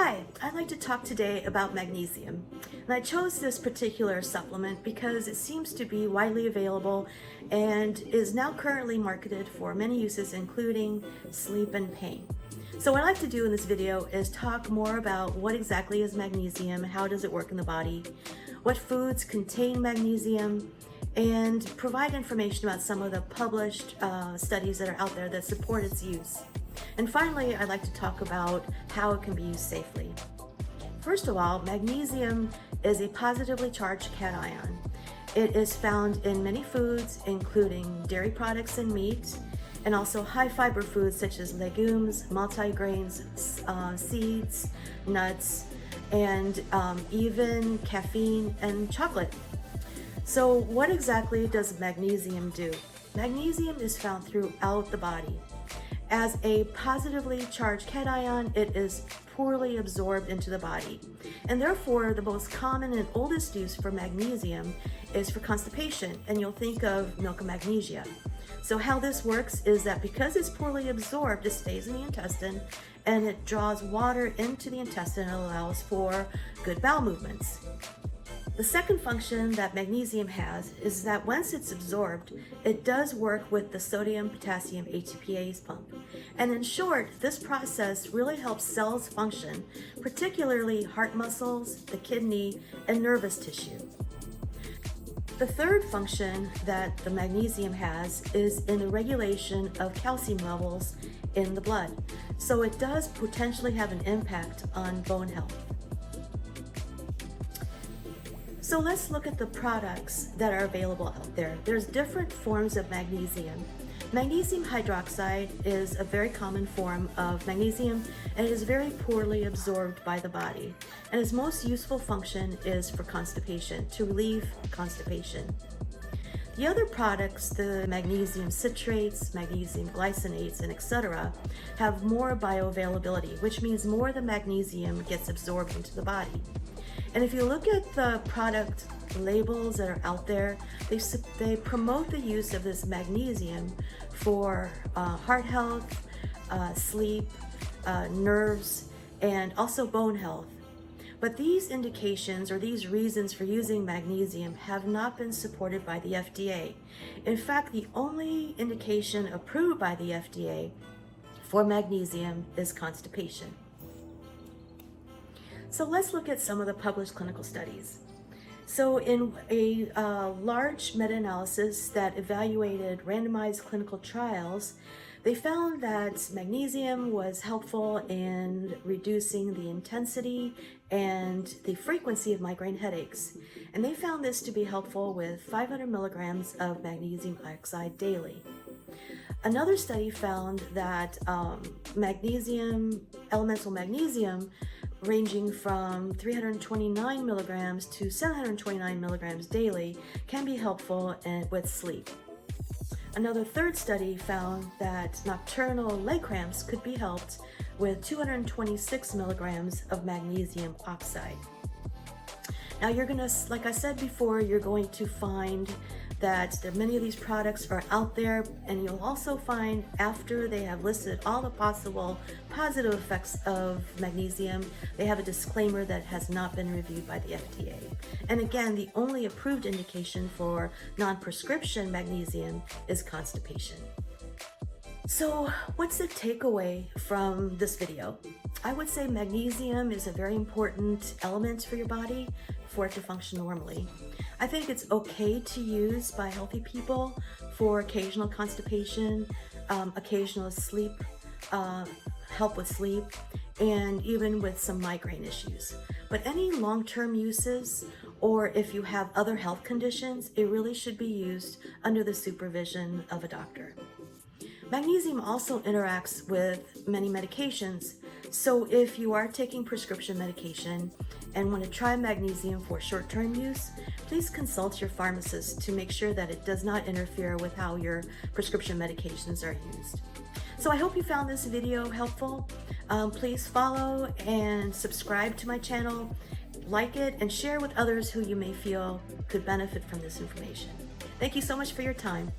Hi, I'd like to talk today about magnesium. And I chose this particular supplement because it seems to be widely available and is now currently marketed for many uses, including sleep and pain. So what I'd like to do in this video is talk more about what exactly is magnesium, how does it work in the body, what foods contain magnesium, and provide information about some of the published studies that are out there that support its use. And finally, I'd like to talk about how it can be used safely. First of all, magnesium is a positively charged cation. It is found in many foods, including dairy products and meat, and also high fiber foods such as legumes, multigrains, seeds, nuts, and even caffeine and chocolate. So what exactly does magnesium do? Magnesium is found throughout the body. As a positively charged cation, it is poorly absorbed into the body. And therefore, the most common and oldest use for magnesium is for constipation, and you'll think of milk of magnesia. So how this works is that because it's poorly absorbed, it stays in the intestine and it draws water into the intestine and allows for good bowel movements. The second function that magnesium has is that once it's absorbed, it does work with the sodium-potassium ATPase pump. And in short, this process really helps cells function, particularly heart muscles, the kidney, and nervous tissue. The third function that the magnesium has is in the regulation of calcium levels in the blood. So it does potentially have an impact on bone health. So let's look at the products that are available out there. There's different forms of magnesium. Magnesium hydroxide is a very common form of magnesium and it is very poorly absorbed by the body. And its most useful function is for constipation, to relieve constipation. The other products, the magnesium citrates, magnesium glycinates, and etc., have more bioavailability, which means more of the magnesium gets absorbed into the body. And if you look at the product labels that are out there, they promote the use of this magnesium for heart health, sleep, nerves, and also bone health. But these indications or these reasons for using magnesium have not been supported by the FDA. In fact, the only indication approved by the FDA for magnesium is constipation. So let's look at some of the published clinical studies. So in a large meta-analysis that evaluated randomized clinical trials, they found that magnesium was helpful in reducing the intensity and the frequency of migraine headaches. And they found this to be helpful with 500 milligrams of magnesium oxide daily. Another study found that elemental magnesium ranging from 329 milligrams to 729 milligrams daily can be helpful with sleep. Another third study found that nocturnal leg cramps could be helped with 226 milligrams of magnesium oxide. Now like I said before, you're going to find that many of these products are out there, and you'll also find after they have listed all the possible positive effects of magnesium, they have a disclaimer that has not been reviewed by the FDA. And again, the only approved indication for non-prescription magnesium is constipation. So what's the takeaway from this video? I would say magnesium is a very important element for your body for it to function normally. I think it's okay to use by healthy people for occasional constipation, occasional sleep, help with sleep, and even with some migraine issues. But any long-term uses, or if you have other health conditions, it really should be used under the supervision of a doctor. Magnesium also interacts with many medications, so if you are taking prescription medication and want to try magnesium for short-term use, please consult your pharmacist to make sure that it does not interfere with how your prescription medications are used. So I hope you found this video helpful. Please follow and subscribe to my channel, like it, and share with others who you may feel could benefit from this information. Thank you so much for your time.